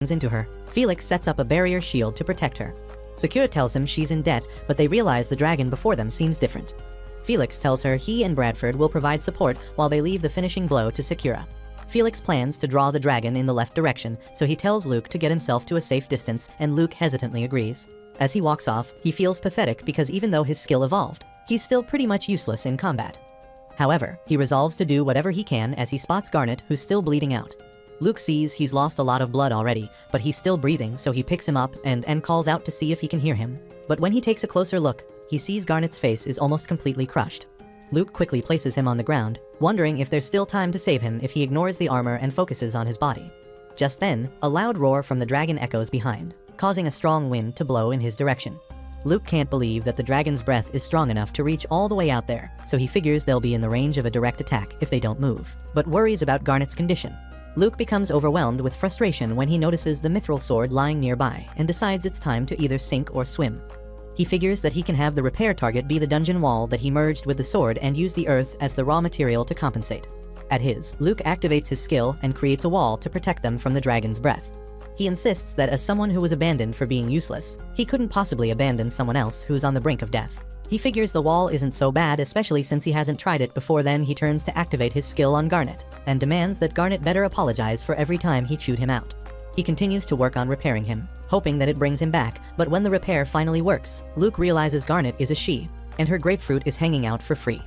into her. Felix sets up a barrier shield to protect her. Sakura tells him she's in debt, but they realize the dragon before them seems different. Felix tells her he and Bradford will provide support while they leave the finishing blow to Sakura. Felix plans to draw the dragon in the left direction, so he tells Luke to get himself to a safe distance, and Luke hesitantly agrees. As he walks off, he feels pathetic because even though his skill evolved, he's still pretty much useless in combat. However, he resolves to do whatever he can as he spots Garnet, who's still bleeding out. Luke sees he's lost a lot of blood already, but he's still breathing, so he picks him up and calls out to see if he can hear him. But when he takes a closer look, he sees Garnet's face is almost completely crushed. Luke quickly places him on the ground, wondering if there's still time to save him if he ignores the armor and focuses on his body. Just then, a loud roar from the dragon echoes behind, causing a strong wind to blow in his direction. Luke can't believe that the dragon's breath is strong enough to reach all the way out there, so he figures they'll be in the range of a direct attack if they don't move, but worries about Garnet's condition. Luke becomes overwhelmed with frustration when he notices the mithril sword lying nearby and decides it's time to either sink or swim. He figures that he can have the repair target be the dungeon wall that he merged with the sword and use the earth as the raw material to compensate. At his, Luke activates his skill and creates a wall to protect them from the dragon's breath. He insists that as someone who was abandoned for being useless, he couldn't possibly abandon someone else who's on the brink of death. He figures the wall isn't so bad, especially since he hasn't tried it before. Then he turns to activate his skill on Garnet, and demands that Garnet better apologize for every time he chewed him out. He continues to work on repairing him, hoping that it brings him back, but when the repair finally works, Luke realizes Garnet is a she, and her grapefruit is hanging out for free.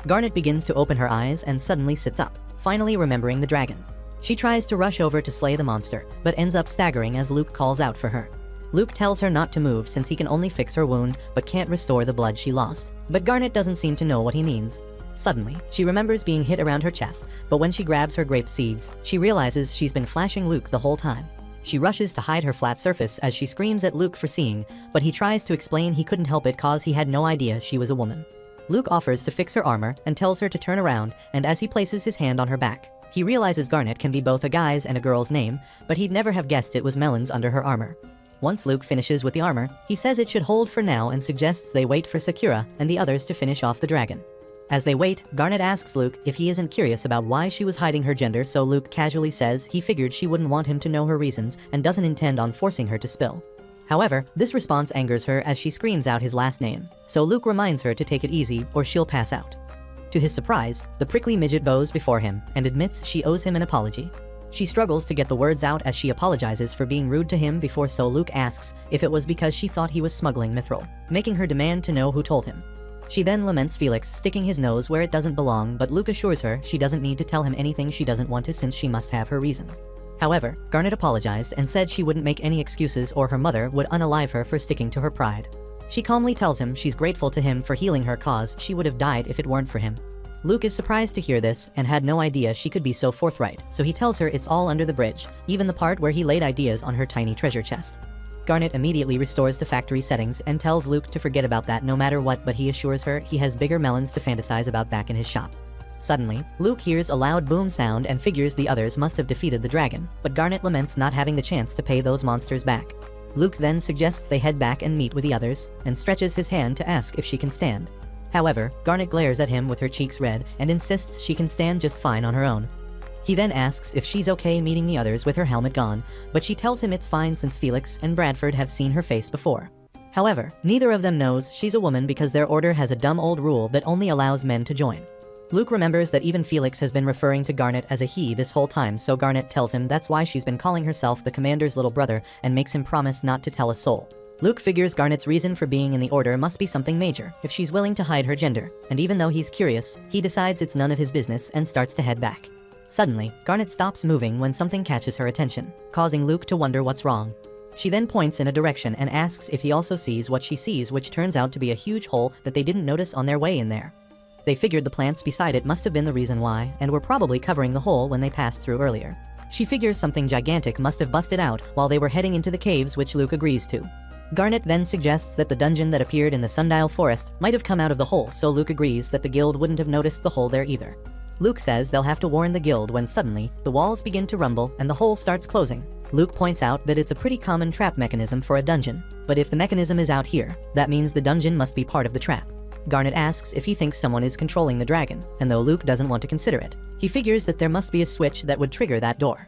Garnet begins to open her eyes and suddenly sits up, finally remembering the dragon. She tries to rush over to slay the monster, but ends up staggering as Luke calls out for her. Luke tells her not to move since he can only fix her wound, but can't restore the blood she lost. But Garnet doesn't seem to know what he means. Suddenly, she remembers being hit around her chest, but when she grabs her grape seeds, she realizes she's been flashing Luke the whole time. She rushes to hide her flat surface as she screams at Luke for seeing, but he tries to explain he couldn't help it cause he had no idea she was a woman. Luke offers to fix her armor and tells her to turn around, and as he places his hand on her back, he realizes Garnet can be both a guy's and a girl's name, but he'd never have guessed it was Melons under her armor. Once Luke finishes with the armor, he says it should hold for now and suggests they wait for Sakura and the others to finish off the dragon. As they wait, Garnet asks Luke if he isn't curious about why she was hiding her gender, so Luke casually says he figured she wouldn't want him to know her reasons and doesn't intend on forcing her to spill. However, this response angers her as she screams out his last name, so Luke reminds her to take it easy or she'll pass out. To his surprise, the prickly midget bows before him and admits she owes him an apology. She struggles to get the words out as she apologizes for being rude to him before, so Luke asks if it was because she thought he was smuggling mithril, making her demand to know who told him. She then laments Felix sticking his nose where it doesn't belong, but Luke assures her she doesn't need to tell him anything she doesn't want to since she must have her reasons. However, Garnet apologized and said she wouldn't make any excuses or her mother would unalive her for sticking to her pride. She calmly tells him she's grateful to him for healing her cause she would have died if it weren't for him. Luke is surprised to hear this and had no idea she could be so forthright, so he tells her it's all under the bridge, even the part where he laid ideas on her tiny treasure chest. Garnet immediately restores the factory settings and tells Luke to forget about that no matter what, but he assures her he has bigger melons to fantasize about back in his shop. Suddenly, Luke hears a loud boom sound and figures the others must have defeated the dragon, but Garnet laments not having the chance to pay those monsters back. Luke then suggests they head back and meet with the others, and stretches his hand to ask if she can stand. However, Garnet glares at him with her cheeks red and insists she can stand just fine on her own. He then asks if she's okay meeting the others with her helmet gone, but she tells him it's fine since Felix and Bradford have seen her face before. However, neither of them knows she's a woman because their order has a dumb old rule that only allows men to join. Luke remembers that even Felix has been referring to Garnet as a he this whole time, so Garnet tells him that's why she's been calling herself the commander's little brother and makes him promise not to tell a soul. Luke figures Garnet's reason for being in the order must be something major if she's willing to hide her gender, and even though he's curious, he decides it's none of his business and starts to head back. Suddenly, Garnet stops moving when something catches her attention, causing Luke to wonder what's wrong. She then points in a direction and asks if he also sees what she sees, which turns out to be a huge hole that they didn't notice on their way in there. They figured the plants beside it must have been the reason why, and were probably covering the hole when they passed through earlier. She figures something gigantic must have busted out while they were heading into the caves, which Luke agrees to. Garnet then suggests that the dungeon that appeared in the Sundial Forest might have come out of the hole, so Luke agrees that the guild wouldn't have noticed the hole there either. Luke says they'll have to warn the guild when suddenly, the walls begin to rumble and the hole starts closing. Luke points out that it's a pretty common trap mechanism for a dungeon, but if the mechanism is out here, that means the dungeon must be part of the trap. Garnet asks if he thinks someone is controlling the dragon, and though Luke doesn't want to consider it, he figures that there must be a switch that would trigger that door.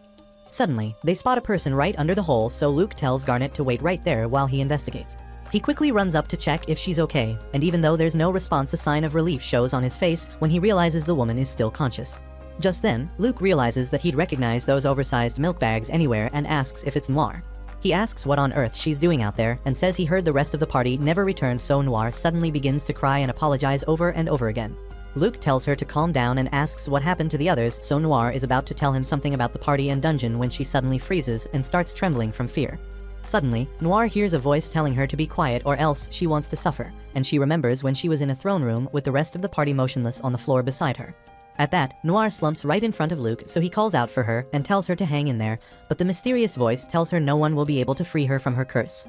Suddenly, they spot a person right under the hole, so Luke tells Garnet to wait right there while he investigates. He quickly runs up to check if she's okay, and even though there's no response, a sign of relief shows on his face when he realizes the woman is still conscious. Just then, Luke realizes that he'd recognize those oversized milk bags anywhere and asks if it's Noir. He asks what on earth she's doing out there and says he heard the rest of the party never returned, so Noir suddenly begins to cry and apologize over and over again. Luke tells her to calm down and asks what happened to the others, so Noir is about to tell him something about the party and dungeon when she suddenly freezes and starts trembling from fear. Suddenly, Noir hears a voice telling her to be quiet or else she wants to suffer, and she remembers when she was in a throne room with the rest of the party motionless on the floor beside her. At that, Noir slumps right in front of Luke, so he calls out for her and tells her to hang in there, but the mysterious voice tells her no one will be able to free her from her curse.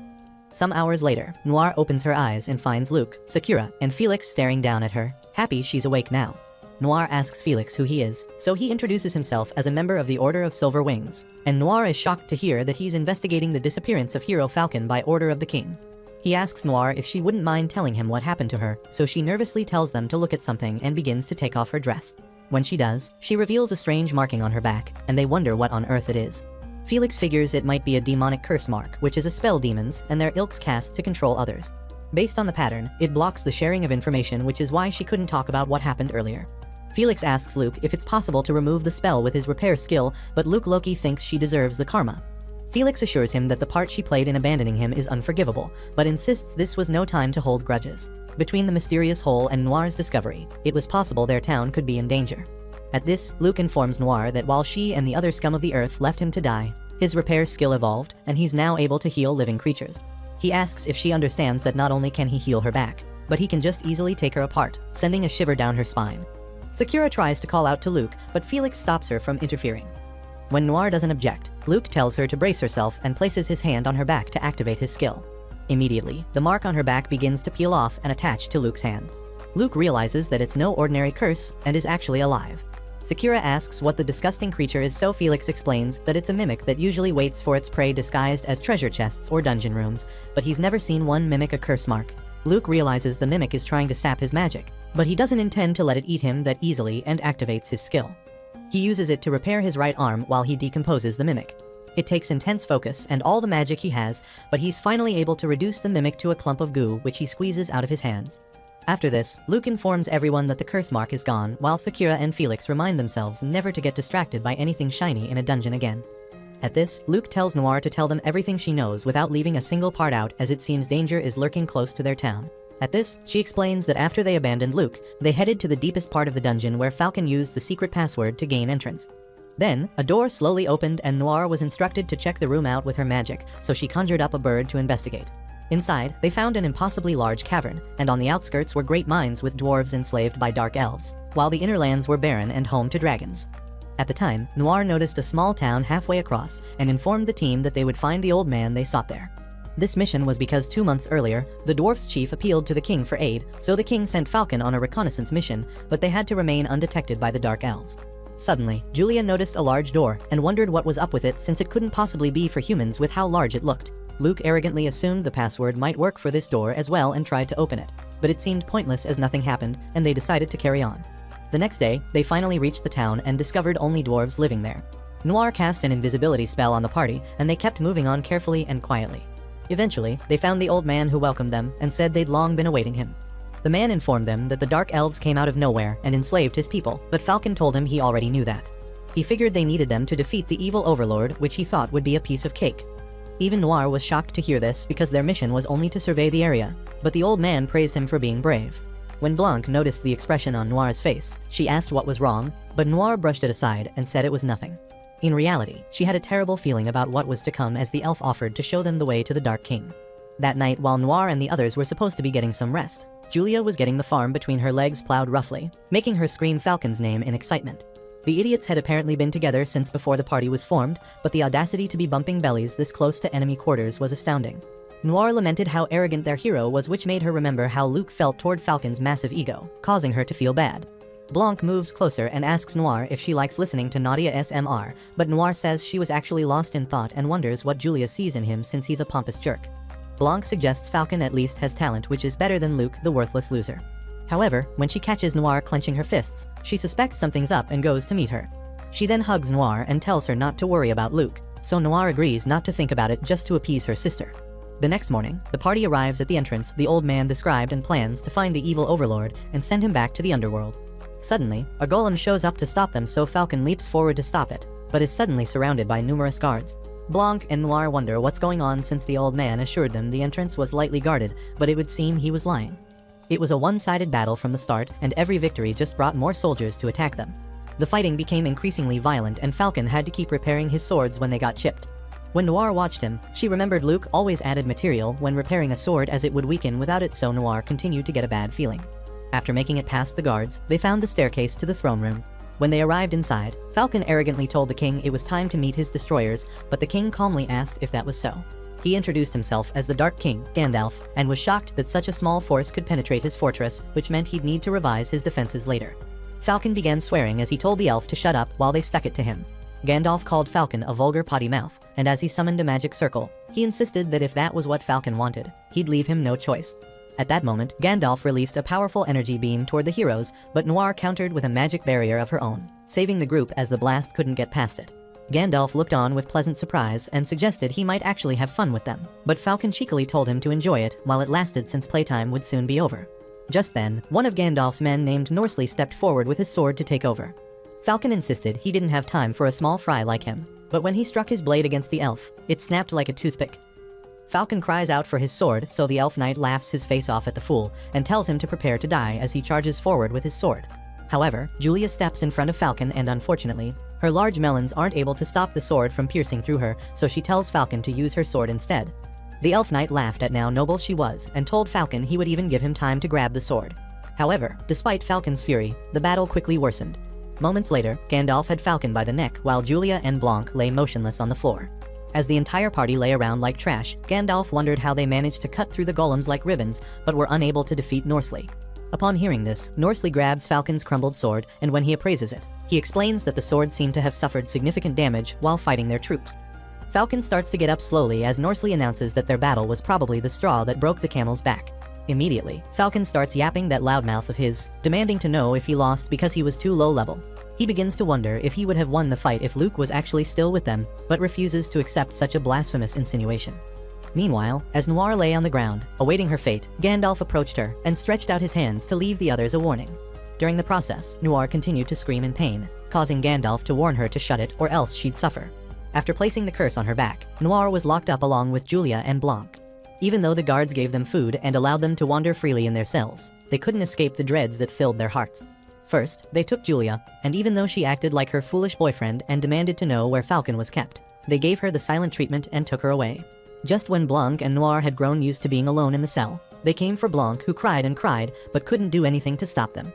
Some hours later, Noir opens her eyes and finds Luke, Sakura, and Felix staring down at her, happy she's awake now. Noir asks Felix who he is, so he introduces himself as a member of the Order of Silver Wings, and Noir is shocked to hear that he's investigating the disappearance of Hero Falcon by order of the king. He asks Noir if she wouldn't mind telling him what happened to her, so she nervously tells them to look at something and begins to take off her dress. When she does, she reveals a strange marking on her back, and they wonder what on earth it is. Felix figures it might be a demonic curse mark, which is a spell demons and their ilks cast to control others. Based on the pattern, it blocks the sharing of information, which is why she couldn't talk about what happened earlier. Felix asks Luke if it's possible to remove the spell with his repair skill, but Luke Loki thinks she deserves the karma. Felix assures him that the part she played in abandoning him is unforgivable, but insists this was no time to hold grudges. Between the mysterious hole and Noir's discovery, it was possible their town could be in danger. At this, Luke informs Noir that while she and the other scum of the earth left him to die, his repair skill evolved, and he's now able to heal living creatures. He asks if she understands that not only can he heal her back, but he can just easily take her apart, sending a shiver down her spine. Sakura tries to call out to Luke, but Felix stops her from interfering. When Noir doesn't object, Luke tells her to brace herself and places his hand on her back to activate his skill. Immediately, the mark on her back begins to peel off and attach to Luke's hand. Luke realizes that it's no ordinary curse and is actually alive. Sakura asks what the disgusting creature is, so Felix explains that it's a mimic that usually waits for its prey disguised as treasure chests or dungeon rooms, but he's never seen one mimic a curse mark. Luke realizes the mimic is trying to sap his magic, but he doesn't intend to let it eat him that easily and activates his skill. He uses it to repair his right arm while he decomposes the mimic. It takes intense focus and all the magic he has, but he's finally able to reduce the mimic to a clump of goo which he squeezes out of his hands. After this, Luke informs everyone that the curse mark is gone, while Sakura and Felix remind themselves never to get distracted by anything shiny in a dungeon again. At this, Luke tells Noir to tell them everything she knows without leaving a single part out, as it seems danger is lurking close to their town. At this, she explains that after they abandoned Luke, they headed to the deepest part of the dungeon where Falcon used the secret password to gain entrance. Then, a door slowly opened and Noir was instructed to check the room out with her magic, so she conjured up a bird to investigate. Inside, they found an impossibly large cavern, and on the outskirts were great mines with dwarves enslaved by dark elves, while the inner lands were barren and home to dragons. At the time, Noir noticed a small town halfway across and informed the team that they would find the old man they sought there. This mission was because 2 months earlier, the dwarf's chief appealed to the king for aid, so the king sent Falcon on a reconnaissance mission, but they had to remain undetected by the dark elves. Suddenly, Julia noticed a large door and wondered what was up with it, since it couldn't possibly be for humans with how large it looked. Luke arrogantly assumed the password might work for this door as well and tried to open it, but it seemed pointless as nothing happened, and they decided to carry on. The next day, they finally reached the town and discovered only dwarves living there. Noir cast an invisibility spell on the party, and they kept moving on carefully and quietly. Eventually, they found the old man who welcomed them and said they'd long been awaiting him. The man informed them that the dark elves came out of nowhere and enslaved his people, but Falcon told him he already knew that. He figured they needed them to defeat the evil overlord, which he thought would be a piece of cake. Even Noir was shocked to hear this because their mission was only to survey the area, but the old man praised him for being brave. When Blanc noticed the expression on Noir's face, she asked what was wrong, but Noir brushed it aside and said it was nothing. In reality, she had a terrible feeling about what was to come as the elf offered to show them the way to the Dark King. That night, while Noir and the others were supposed to be getting some rest, Julia was getting the farm between her legs plowed roughly, making her scream Falcon's name in excitement. The idiots had apparently been together since before the party was formed, but the audacity to be bumping bellies this close to enemy quarters was astounding. Noir lamented how arrogant their hero was, which made her remember how Luke felt toward Falcon's massive ego, causing her to feel bad. Blanc moves closer and asks Noir if she likes listening to Nadia SMR, but Noir says she was actually lost in thought and wonders what Julia sees in him since he's a pompous jerk. Blanc suggests Falcon at least has talent, which is better than Luke, the worthless loser. However, when she catches Noir clenching her fists, she suspects something's up and goes to meet her. She then hugs Noir and tells her not to worry about Luke, so Noir agrees not to think about it just to appease her sister. The next morning, the party arrives at the entrance the old man described and plans to find the evil overlord and send him back to the underworld. Suddenly, a golem shows up to stop them, so Falcon leaps forward to stop it, but is suddenly surrounded by numerous guards. Blanc and Noir wonder what's going on since the old man assured them the entrance was lightly guarded, but it would seem he was lying. It was a one-sided battle from the start, and every victory just brought more soldiers to attack them. The fighting became increasingly violent, and Falcon had to keep repairing his swords when they got chipped. When Noir watched him, she remembered Luke always added material when repairing a sword as it would weaken without it, so Noir continued to get a bad feeling. After making it past the guards, they found the staircase to the throne room. When they arrived inside, Falcon arrogantly told the king it was time to meet his destroyers, but the king calmly asked if that was so. He introduced himself as the Dark King, Gandalf, and was shocked that such a small force could penetrate his fortress, which meant he'd need to revise his defenses later. Falcon began swearing as he told the elf to shut up while they stuck it to him. Gandalf called Falcon a vulgar potty mouth, and as he summoned a magic circle, he insisted that if that was what Falcon wanted, he'd leave him no choice. At that moment, Gandalf released a powerful energy beam toward the heroes, but Noir countered with a magic barrier of her own, saving the group as the blast couldn't get past it. Gandalf looked on with pleasant surprise and suggested he might actually have fun with them, but Falcon cheekily told him to enjoy it while it lasted, since playtime would soon be over. Just then, one of Gandalf's men named Norsley stepped forward with his sword to take over. Falcon insisted he didn't have time for a small fry like him, but when he struck his blade against the elf, it snapped like a toothpick. Falcon cries out for his sword, so the elf knight laughs his face off at the fool and tells him to prepare to die as he charges forward with his sword. However, Julia steps in front of Falcon and unfortunately, her large melons aren't able to stop the sword from piercing through her, so she tells Falcon to use her sword instead. The elf knight laughed at how noble she was and told Falcon he would even give him time to grab the sword. However, despite Falcon's fury, the battle quickly worsened. Moments later, Gandalf had Falcon by the neck while Julia and Blanc lay motionless on the floor. As the entire party lay around like trash, Gandalf wondered how they managed to cut through the golems like ribbons, but were unable to defeat Norsley. Upon hearing this, Norsley grabs Falcon's crumbled sword, and when he appraises it, he explains that the sword seemed to have suffered significant damage while fighting their troops. Falcon starts to get up slowly as Norsley announces that their battle was probably the straw that broke the camel's back. Immediately, Falcon starts yapping that loudmouth of his, demanding to know if he lost because he was too low level. He begins to wonder if he would have won the fight if Luke was actually still with them, but refuses to accept such a blasphemous insinuation. Meanwhile, as Noir lay on the ground, awaiting her fate, Gandalf approached her and stretched out his hands to leave the others a warning. During the process, Noir continued to scream in pain, causing Gandalf to warn her to shut it or else she'd suffer. After placing the curse on her back, Noir was locked up along with Julia and Blanc. Even though the guards gave them food and allowed them to wander freely in their cells, they couldn't escape the dreads that filled their hearts. First, they took Julia, and even though she acted like her foolish boyfriend and demanded to know where Falcon was kept, they gave her the silent treatment and took her away. Just when Blanc and Noir had grown used to being alone in the cell, they came for Blanc, who cried and cried, but couldn't do anything to stop them.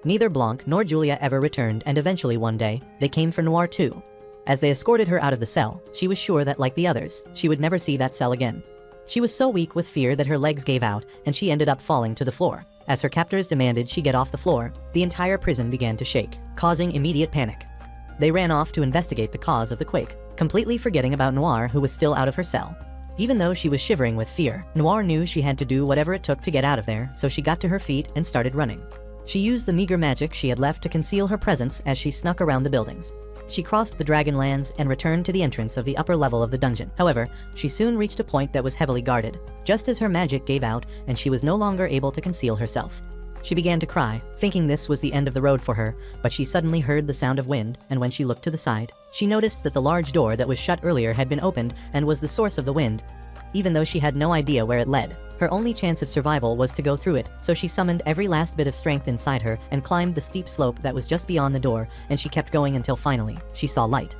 Neither Blanc nor Julia ever returned, and eventually one day, they came for Noir too. As they escorted her out of the cell, she was sure that like the others, she would never see that cell again. She was so weak with fear that her legs gave out, and she ended up falling to the floor. As her captors demanded she get off the floor, the entire prison began to shake, causing immediate panic. They ran off to investigate the cause of the quake, completely forgetting about Noir, who was still out of her cell. Even though she was shivering with fear, Noir knew she had to do whatever it took to get out of there, so she got to her feet and started running. She used the meager magic she had left to conceal her presence as she snuck around the buildings. She crossed the Dragonlands and returned to the entrance of the upper level of the dungeon. However, she soon reached a point that was heavily guarded, just as her magic gave out and she was no longer able to conceal herself. She began to cry, thinking this was the end of the road for her, but she suddenly heard the sound of wind, and when she looked to the side, she noticed that the large door that was shut earlier had been opened and was the source of the wind. Even though she had no idea where it led, her only chance of survival was to go through it, so she summoned every last bit of strength inside her and climbed the steep slope that was just beyond the door, and she kept going until finally, she saw light.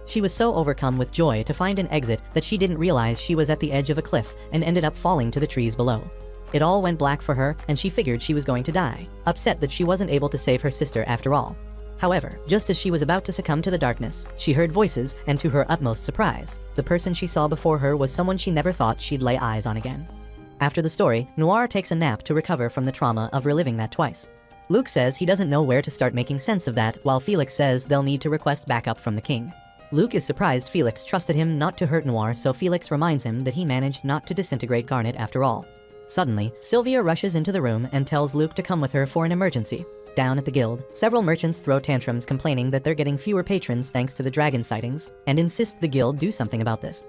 She was so overcome with joy to find an exit that she didn't realize she was at the edge of a cliff and ended up falling to the trees below. It all went black for her, and she figured she was going to die, upset that she wasn't able to save her sister after all. However, just as she was about to succumb to the darkness, she heard voices, and to her utmost surprise, the person she saw before her was someone she never thought she'd lay eyes on again. After the story, Noir takes a nap to recover from the trauma of reliving that twice. Luke says he doesn't know where to start making sense of that, while Felix says they'll need to request backup from the king. Luke is surprised Felix trusted him not to hurt Noir, so Felix reminds him that he managed not to disintegrate Garnet after all. Suddenly, Sylvia rushes into the room and tells Luke to come with her for an emergency. down at the guild. Several merchants throw tantrums complaining that they're getting fewer patrons thanks to the dragon sightings, and insist the guild do something about this.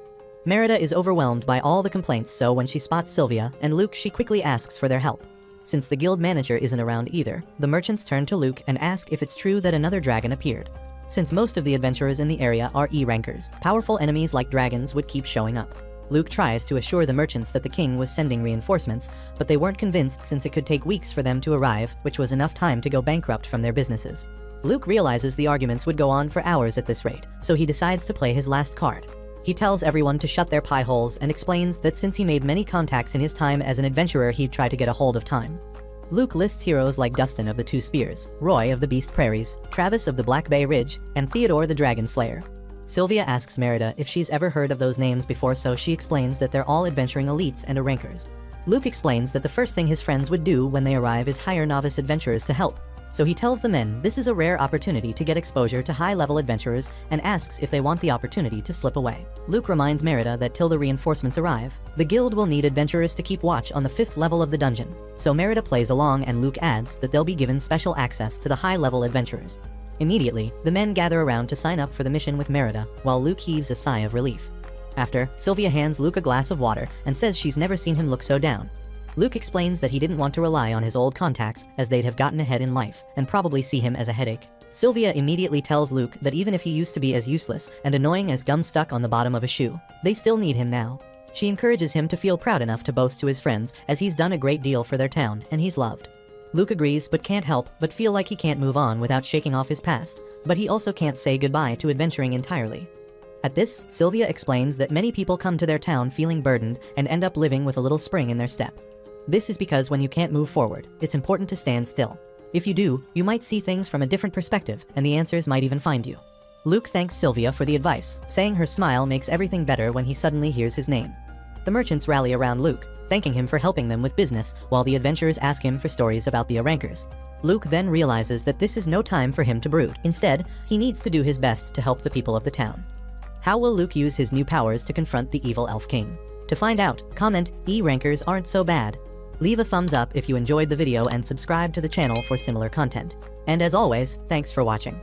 Merida is overwhelmed by all the complaints, so when she spots Sylvia and Luke, she quickly asks for their help. Since the guild manager isn't around either, the merchants turn to Luke and ask if it's true that another dragon appeared. Since most of the adventurers in the area are E-rankers, powerful enemies like dragons would keep showing up. Luke tries to assure the merchants that the king was sending reinforcements, but they weren't convinced since it could take weeks for them to arrive, which was enough time to go bankrupt from their businesses. Luke realizes the arguments would go on for hours at this rate, so he decides to play his last card. He tells everyone to shut their pie holes and explains that since he made many contacts in his time as an adventurer, he'd try to get a hold of time. Luke lists heroes like Dustin of the Two Spears, Roy of the Beast Prairies, Travis of the Black Bay Ridge, and Theodore the Dragon Slayer. Sylvia asks Merida if she's ever heard of those names before, so she explains that they're all adventuring elites and rankers. Luke explains that the first thing his friends would do when they arrive is hire novice adventurers to help. So he tells the men this is a rare opportunity to get exposure to high-level adventurers and asks if they want the opportunity to slip away. Luke reminds Merida that till the reinforcements arrive, the guild will need adventurers to keep watch on the 5th level of the dungeon. So Merida plays along and Luke adds that they'll be given special access to the high-level adventurers. Immediately, the men gather around to sign up for the mission with Merida, while Luke heaves a sigh of relief. After, Sylvia hands Luke a glass of water and says she's never seen him look so down. Luke explains that he didn't want to rely on his old contacts, as they'd have gotten ahead in life, and probably see him as a headache. Sylvia immediately tells Luke that even if he used to be as useless and annoying as gum stuck on the bottom of a shoe, they still need him now. She encourages him to feel proud enough to boast to his friends, as he's done a great deal for their town, and he's loved. Luke agrees but can't help but feel like he can't move on without shaking off his past, but he also can't say goodbye to adventuring entirely. At this, Sylvia explains that many people come to their town feeling burdened and end up living with a little spring in their step. This is because when you can't move forward, it's important to stand still. If you do, you might see things from a different perspective, and the answers might even find you. Luke thanks Sylvia for the advice, saying her smile makes everything better when he suddenly hears his name. The merchants rally around Luke, thanking him for helping them with business, while the adventurers ask him for stories about the rankers. Luke then realizes that this is no time for him to brood. Instead, he needs to do his best to help the people of the town. How will Luke use his new powers to confront the evil Elf King? To find out, comment, E-rankers aren't so bad. Leave a thumbs up if you enjoyed the video and subscribe to the channel for similar content. And as always, thanks for watching.